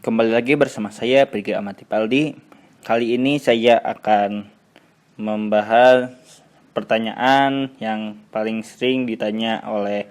Kembali lagi bersama saya Prigi Amatipaldi. Kali ini saya akan membahas pertanyaan yang paling sering ditanya oleh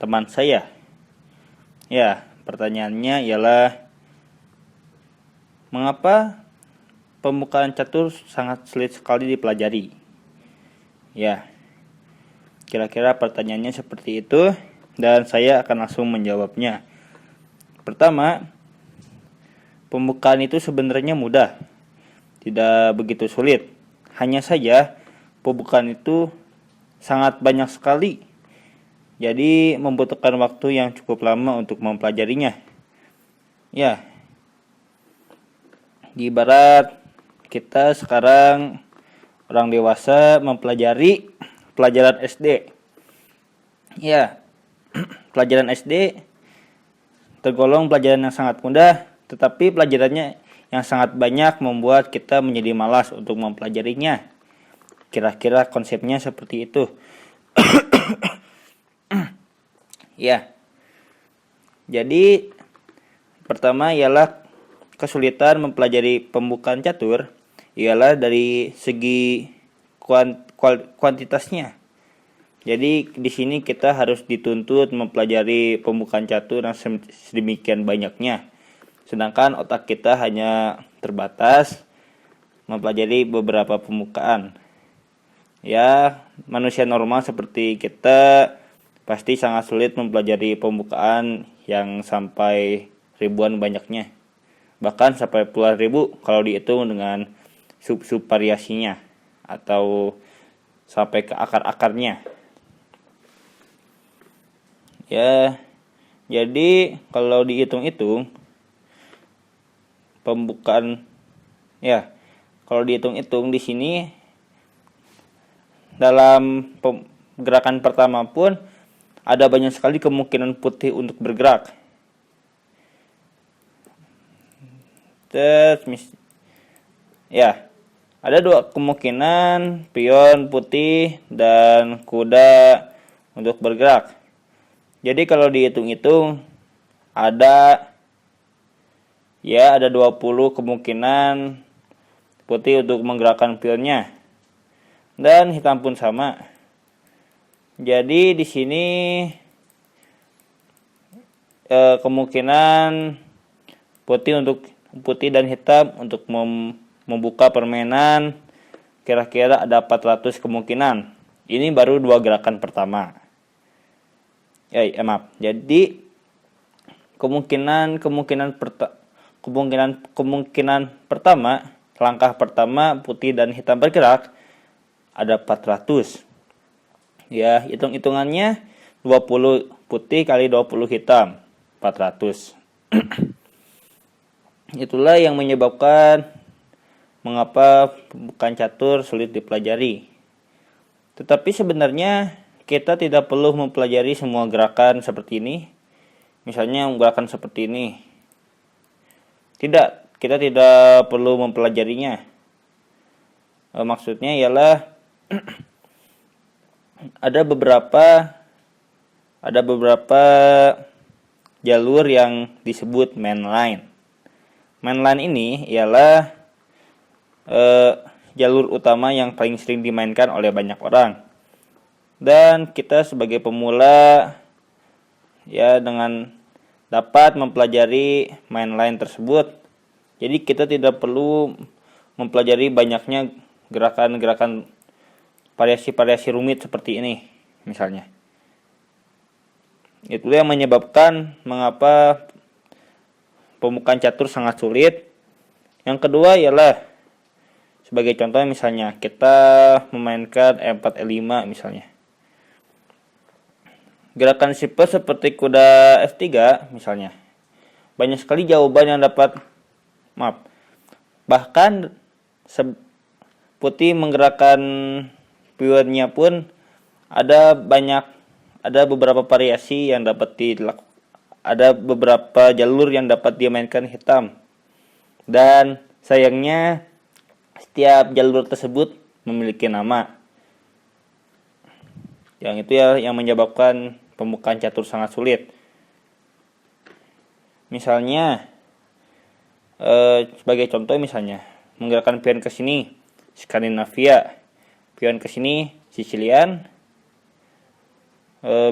teman saya. Ya, pertanyaannya ialah mengapa pembukaan catur sangat sulit sekali dipelajari? Ya, kira-kira pertanyaannya seperti itu dan saya akan langsung menjawabnya. Pertama, pembukaan itu sebenarnya mudah, tidak begitu sulit. Hanya saja pembukaan itu sangat banyak sekali, jadi membutuhkan waktu yang cukup lama untuk mempelajarinya. Ya, di ibarat kita sekarang orang dewasa mempelajari pelajaran SD. Ya, pelajaran SD tergolong pelajaran yang sangat mudah, tetapi pelajarannya yang sangat banyak membuat kita menjadi malas untuk mempelajarinya. Kira-kira konsepnya seperti itu. Ya. Jadi pertama ialah kesulitan mempelajari pembukaan catur ialah dari segi kuantitasnya. Jadi di sini kita harus dituntut mempelajari pembukaan catur yang sedemikian banyaknya. Sedangkan otak kita hanya terbatas mempelajari beberapa pembukaan. Ya, manusia normal seperti kita pasti sangat sulit mempelajari pembukaan yang sampai ribuan banyaknya. Bahkan sampai puluhan ribu kalau dihitung dengan sub-sub variasinya atau sampai ke akar-akarnya. Ya, jadi kalau dihitung-hitung pembukaan kalau dihitung-hitung di sini dalam gerakan pertama pun ada banyak sekali kemungkinan putih untuk bergerak. Ada dua kemungkinan pion putih dan kuda untuk bergerak. Jadi kalau dihitung-hitung ada 20 kemungkinan putih untuk menggerakkan pionnya. Dan hitam pun sama. Jadi di sini kemungkinan putih dan hitam untuk membuka permainan kira-kira ada 400 kemungkinan. Ini baru dua gerakan pertama. Jadi kemungkinan pertama, langkah pertama putih dan hitam bergerak ada 400. Ya, hitung-hitungannya 20 putih kali 20 hitam, 400. Itulah yang menyebabkan mengapa pembukaan catur sulit dipelajari. Tetapi sebenarnya kita tidak perlu mempelajari semua gerakan seperti ini. Misalnya gerakan seperti ini. Tidak, kita tidak perlu mempelajarinya. Maksudnya ialah ada beberapa jalur yang disebut mainline. Mainline ini ialah jalur utama yang paling sering dimainkan oleh banyak orang. Dan kita sebagai pemula dengan dapat mempelajari mainline tersebut. Jadi kita tidak perlu mempelajari banyaknya gerakan-gerakan variasi-variasi rumit seperti ini misalnya. Itulah yang menyebabkan mengapa pembukaan catur sangat sulit. Yang kedua ialah sebagai contoh misalnya kita memainkan E4 E5 misalnya. Gerakan sipil seperti kuda F3 misalnya. Banyak sekali jawaban yang bahkan putih menggerakkan pionnya pun ada beberapa variasi yang dapat ada beberapa jalur yang dapat dimainkan hitam. Dan sayangnya setiap jalur tersebut memiliki nama. Yang itu yang menyebabkan pembukaan catur sangat sulit. Misalnya Sebagai contoh misalnya menggerakkan pion ke sini Skandinavia, pion ke sini Sicilian,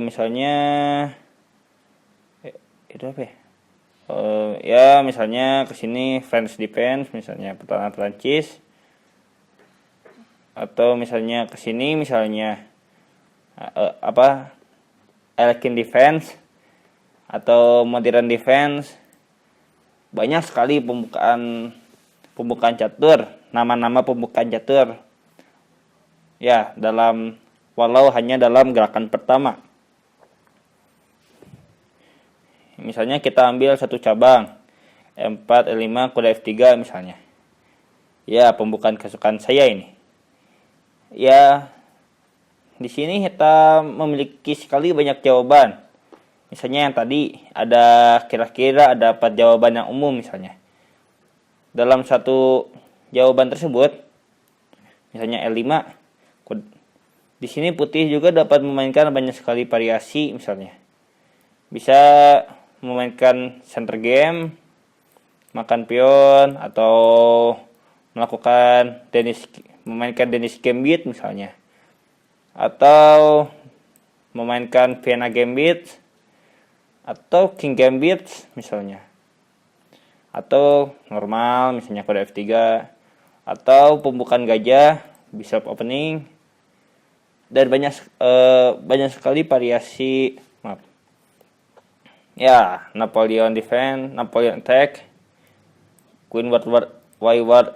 misalnya itu apa ya? Ya misalnya ke sini French Defense, misalnya pertahanan Prancis, atau misalnya ke sini misalnya Alekin Defense atau Modern Defense. Banyak sekali pembukaan catur, nama-nama pembukaan catur. Ya, walau hanya dalam gerakan pertama. Misalnya kita ambil satu cabang E4, E5, kuda F3 misalnya. Ya, pembukaan kesukaan saya ini. Ya, di sini kita memiliki sekali banyak jawaban. Misalnya yang tadi ada kira-kira ada 4 jawaban yang umum misalnya. Dalam satu jawaban tersebut, misalnya E5, di sini putih juga dapat memainkan banyak sekali variasi misalnya. Bisa memainkan center game, makan pion, atau memainkan Danish Gambit misalnya, atau memainkan Vienna Gambit atau King Gambit misalnya, atau normal misalnya kode F3, atau pembukaan gajah bishop opening, dan banyak sekali variasi. Ya, Napoleon defense, Napoleon attack, Queen Ward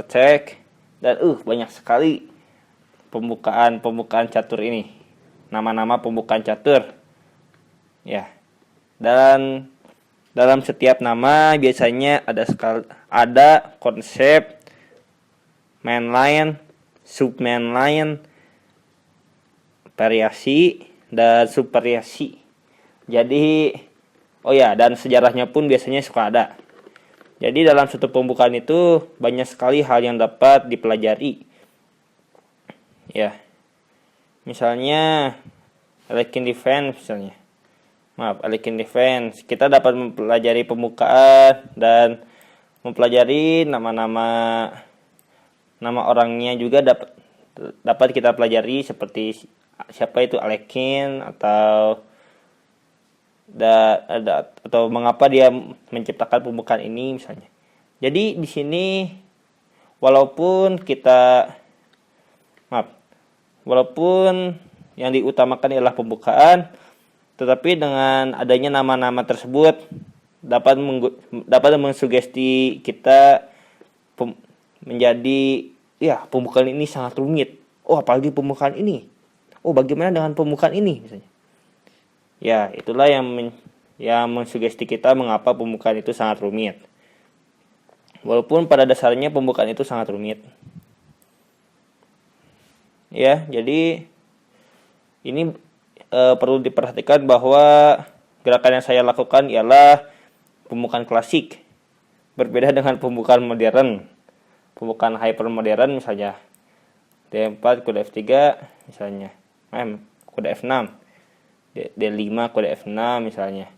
attack, dan banyak sekali pembukaan catur ini. Nama-nama pembukaan catur. Ya. Dan dalam setiap nama biasanya ada konsep mainline, submainline, variasi, dan subvariasi. Jadi dan sejarahnya pun biasanya suka ada. Jadi dalam satu pembukaan itu banyak sekali hal yang dapat dipelajari. Ya. Misalnya Alekin Defense misalnya. Alekin Defense. Kita dapat mempelajari pembukaan dan mempelajari nama orangnya juga dapat kita pelajari, seperti siapa itu Alekin, atau mengapa dia menciptakan pembukaan ini misalnya. Jadi di sini walaupun yang diutamakan ialah pembukaan, tetapi dengan adanya nama-nama tersebut dapat mensugesti kita menjadi pembukaan ini sangat rumit. Apalagi pembukaan ini. Bagaimana dengan pembukaan ini misalnya. Ya, itulah yang mensugesti kita mengapa pembukaan itu sangat rumit. Walaupun pada dasarnya pembukaan itu sangat rumit. Ya, jadi ini perlu diperhatikan bahwa gerakan yang saya lakukan ialah pembukaan klasik. Berbeda dengan pembukaan modern. Pembukaan hypermodern misalnya. D4 kuda F3 misalnya. Kuda F6. D5 kode F6 misalnya.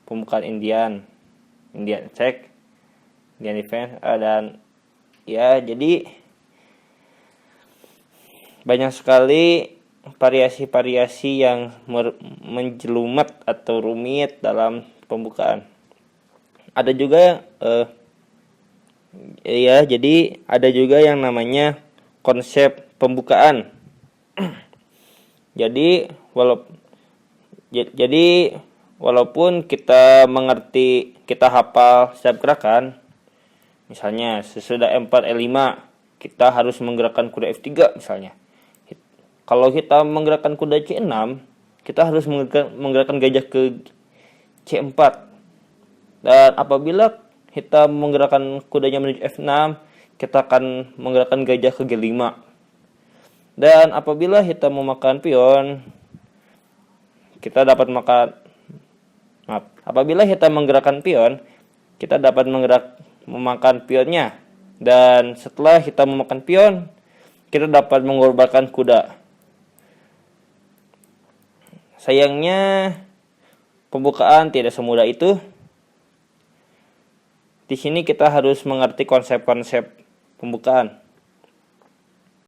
Pembukaan Indian check, Indian defense, dan jadi banyak sekali variasi-variasi yang menjelumat atau rumit dalam pembukaan. Ada juga jadi ada juga yang namanya konsep pembukaan. Jadi walaupun kita hafal setiap gerakan, misalnya sesudah E4 E5 kita harus menggerakkan kuda F3 misalnya. Kalau kita menggerakkan kuda C6, kita harus menggerakkan gajah ke C4. Dan apabila kita menggerakkan kudanya menuju F6, kita akan menggerakkan gajah ke G5. Dan apabila kita memakan pion, apabila kita menggerakkan pion, kita dapat memakan pionnya. Dan setelah kita memakan pion, kita dapat mengorbankan kuda. Sayangnya, pembukaan tidak semudah itu. Di sini kita harus mengerti konsep-konsep pembukaan.